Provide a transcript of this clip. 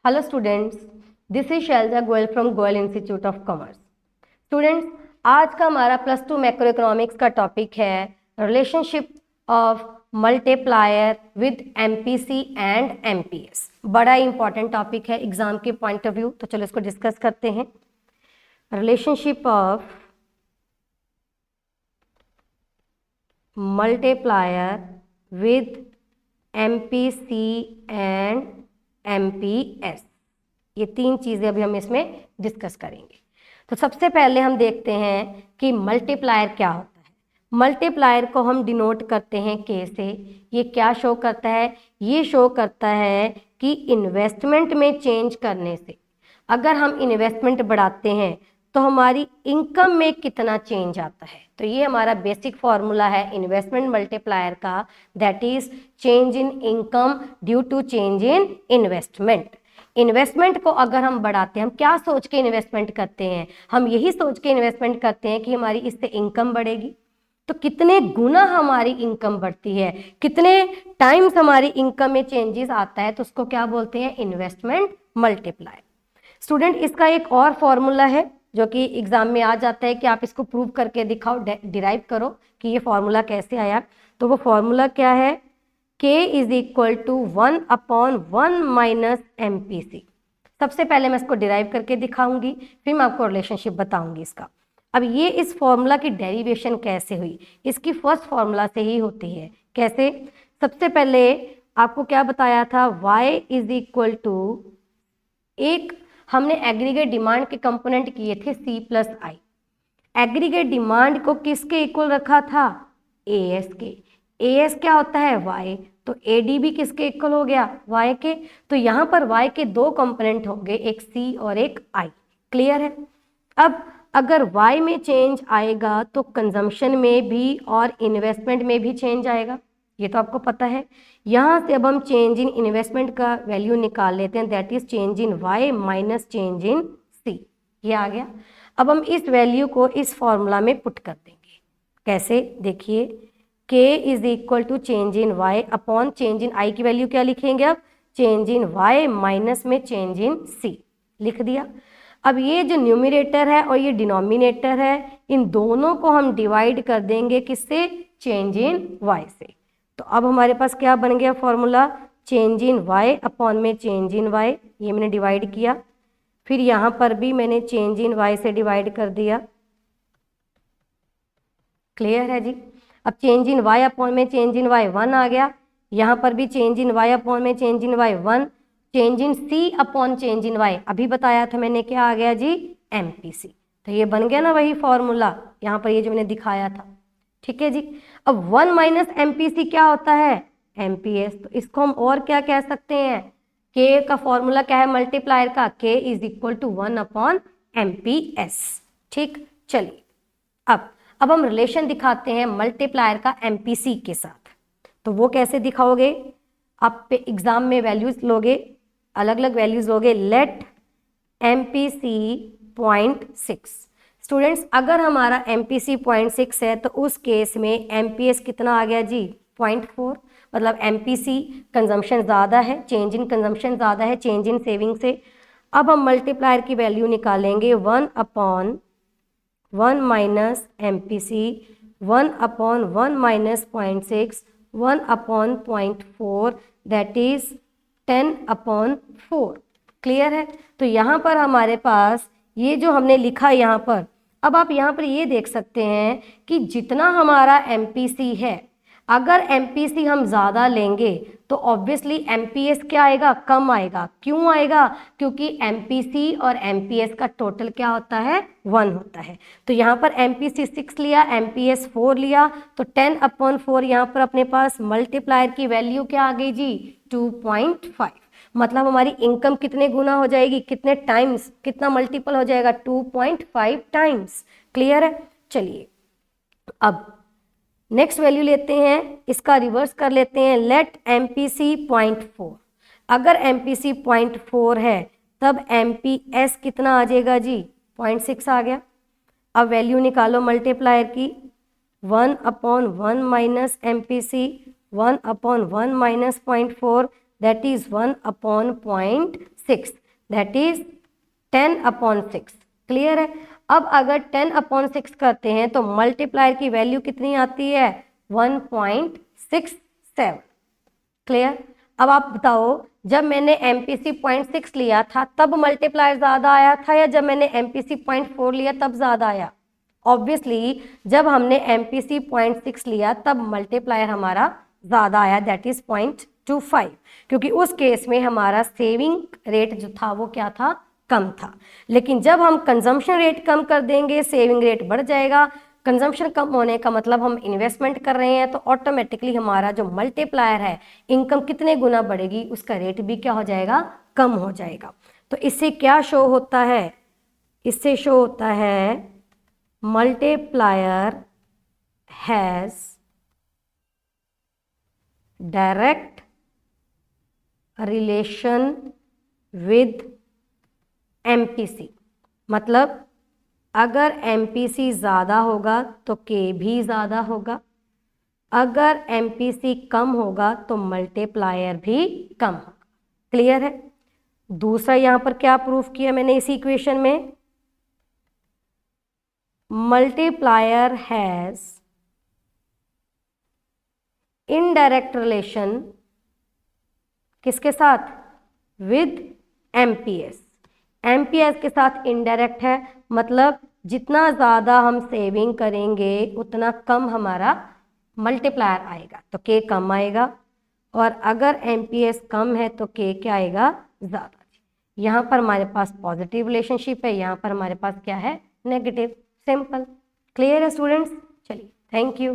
Hello students, this is Shailja Goyal from Goyal institute of commerce. Students, आज का हमारा +2 मैक्रो इकोनॉमिक्स का टॉपिक है relationship of multiplier with MPC and MPS. बड़ा ही इंपॉर्टेंट टॉपिक है एग्जाम के पॉइंट ऑफ व्यू, तो चलो इसको डिस्कस करते हैं। Relationship of multiplier with MPC and MPS, ये तीन चीजें अभी हम इसमें डिस्कस करेंगे। तो सबसे पहले हम देखते हैं कि मल्टीप्लायर क्या होता है। मल्टीप्लायर को हम डिनोट करते हैं के से। ये क्या शो करता है? ये शो करता है कि इन्वेस्टमेंट में चेंज करने से अगर हम इन्वेस्टमेंट बढ़ाते हैं तो हमारी इनकम में कितना चेंज आता है। तो ये हमारा बेसिक फॉर्मूला है इन्वेस्टमेंट मल्टीप्लायर का, that is change in income due to change in investment. Investment को अगर हम बढ़ाते हैं, हम क्या सोच के इन्वेस्टमेंट करते हैं? हम यही सोच के इन्वेस्टमेंट करते हैं कि हमारी इससे इनकम बढ़ेगी। तो कितने गुना हमारी इनकम बढ़ती है, कितने टाइम्स हमारी इनकम में चेंजेस आता है, तो उसको क्या बोलते हैं? Investment multiplier. स्टूडेंट, इसका एक और फॉर्मूला है जो कि एग्जाम में आ जाता है कि आप इसको प्रूव करके दिखाओ, डिराइव करो कि ये फॉर्मूला कैसे आया। तो वो फॉर्मूला क्या है? K is equal to 1/1 minus MPC। सबसे पहले मैं इसको डिराइव करके दिखाऊंगी, फिर मैं आपको रिलेशनशिप बताऊंगी इसका। अब ये इस फॉर्मूला की डेरिवेशन कैसे हुई? इसकी फर्स्ट फॉर्मूला से ही होती है। कैसे? सबसे पहले आपको क्या बताया था? Y इज इक्वल टू, एक हमने एग्रीगेट डिमांड के कंपोनेंट किए थे C+I। एग्रीगेट डिमांड को किसके इक्वल रखा था? AS के। AS क्या होता है? Y। तो AD भी किसके इक्वल हो गया? Y के। तो यहाँ पर Y के दो कंपोनेंट होंगे, एक C और एक I। क्लियर है? अब अगर Y में चेंज आएगा तो कंजम्पशन में भी और इन्वेस्टमेंट में भी चेंज आएगा, ये तो आपको पता है। यहाँ से अब हम चेंज इन इन्वेस्टमेंट का वैल्यू निकाल लेते हैं, that is change in Y minus change in C। ये आ गया। अब हम इस वैल्यू को इस फॉर्मूला में पुट कर देंगे। कैसे? देखिए, K is equal to change in Y upon change in I की वैल्यू क्या लिखेंगे? अब चेंज इन Y माइनस में चेंज इन C लिख दिया। अब ये जो न्यूमरेटर है और ये डिनोमिनेटर है, इन दोनों को हम डिवाइड कर देंगे किससे? चेंज इन Y से। तो अब हमारे पास क्या बन गया formula? Change in Y upon में चेंज इन Y, ये मैंने डिवाइड किया। फिर यहाँ पर भी मैंने चेंज इन Y से डिवाइड कर दिया। क्लियर है जी? अब चेंज इन Y अपॉन में चेंज इन Y 1 आ गया। यहाँ पर भी चेंज इन Y अपॉन में change in Y 1। Change in C upon change in Y, अभी बताया था मैंने, क्या आ गया जी? MPC। तो ये बन गया ना वही फॉर्मूला, यहाँ पर ये जो मैंने दिखाया था। ठीक है जी। अब 1 माइनस MPC क्या होता है? MPS। तो इसको हम और क्या कह सकते हैं? K का फॉर्मूला क्या है मल्टीप्लायर का? K is equal to 1/MPS। ठीक, चलिए अब हम रिलेशन दिखाते हैं मल्टीप्लायर का MPC के साथ। तो वो कैसे दिखाओगे? आप एग्जाम में वैल्यूज लोगे, अलग अलग वैल्यूज लोगे। Late MPC 0.6। स्टूडेंट्स, अगर हमारा MPC 0.6 है तो उस केस में MPS कितना आ गया जी? 0.4। मतलब MPC कंजम्पशन ज़्यादा है, चेंज इन कंजम्पशन ज़्यादा है चेंज इन सेविंग से। अब हम मल्टीप्लायर की वैल्यू निकालेंगे 1/1 minus MPC, 1/1 minus 0.6, 1/0.4, that is 10/4। Clear है? तो यहाँ पर हमारे पास ये जो हमने लिखा यहाँ पर, अब आप यहाँ पर ये देख सकते हैं कि जितना हमारा MPC है, अगर MPC हम ज़्यादा लेंगे तो ऑब्वियसली MPS क्या आएगा? कम आएगा। क्यों आएगा? क्योंकि MPC और MPS का टोटल क्या होता है? 1 होता है। तो यहाँ पर MPC 6 लिया, MPS 4 लिया, तो 10/4 यहाँ पर अपने पास मल्टीप्लायर की वैल्यू क्या आ गई जी? 2.5। मतलब हमारी इनकम कितने गुना हो जाएगी? कितने टाइम्स, कितना मल्टीपल हो जाएगा? 2.5 टाइम्स। क्लियर है? चलिए अब नेक्स्ट वैल्यू लेते हैं, इसका रिवर्स कर लेते हैं। Let MPC 0.4। अगर MPC 0.4 है तब MPS कितना आ जाएगा जी? 0.6 आ गया। अब वैल्यू निकालो मल्टीप्लायर की। 1/1 minus MPC, 1/1 minus 0.4, that is 1/0.6। 6, that is 10/6। Clear है। अब अगर 10/6 करते हैं तो मल्टीप्लायर की वैल्यू कितनी आती है? 1.67। क्लियर। अब आप बताओ, जब मैंने MPC 0.6 लिया था तब मल्टीप्लायर ज्यादा आया था या जब मैंने MPC 0.4 लिया तब ज्यादा आया? ऑब्वियसली जब हमने MPC 0.6 लिया तब मल्टीप्लायर हमारा ज्यादा आया, दैट इज 0.25, क्योंकि उस केस में हमारा सेविंग रेट जो था वो क्या था? कम था। लेकिन जब हम कंजम्पशन रेट कम कर देंगे सेविंग रेट बढ़ जाएगा। कंजम्पशन कम होने का मतलब हम इन्वेस्टमेंट कर रहे हैं, तो ऑटोमेटिकली हमारा जो मल्टीप्लायर है, इनकम कितने गुना बढ़ेगी उसका रेट भी क्या हो जाएगा? कम हो जाएगा। तो इससे क्या शो होता है? इससे शो होता है multiplier has direct relation with MPC। मतलब अगर MPC ज़्यादा होगा तो K भी ज़्यादा होगा, अगर MPC कम होगा तो मल्टीप्लायर भी कम होगा। क्लियर है। दूसरा यहाँ पर क्या प्रूफ किया मैंने इसी इक्वेशन में? मल्टीप्लायर हैज इनडायरेक्ट रिलेशन किसके साथ? With MPS। MPS के साथ इनडायरेक्ट है, मतलब जितना ज़्यादा हम सेविंग करेंगे उतना कम हमारा मल्टीप्लायर आएगा, तो K कम आएगा, और अगर MPS कम है तो K क्या आएगा? ज़्यादा। यहाँ पर हमारे पास पॉजिटिव रिलेशनशिप है, यहाँ पर हमारे पास क्या है? नेगेटिव। सिंपल। क्लियर है स्टूडेंट्स? चलिए, थैंक यू।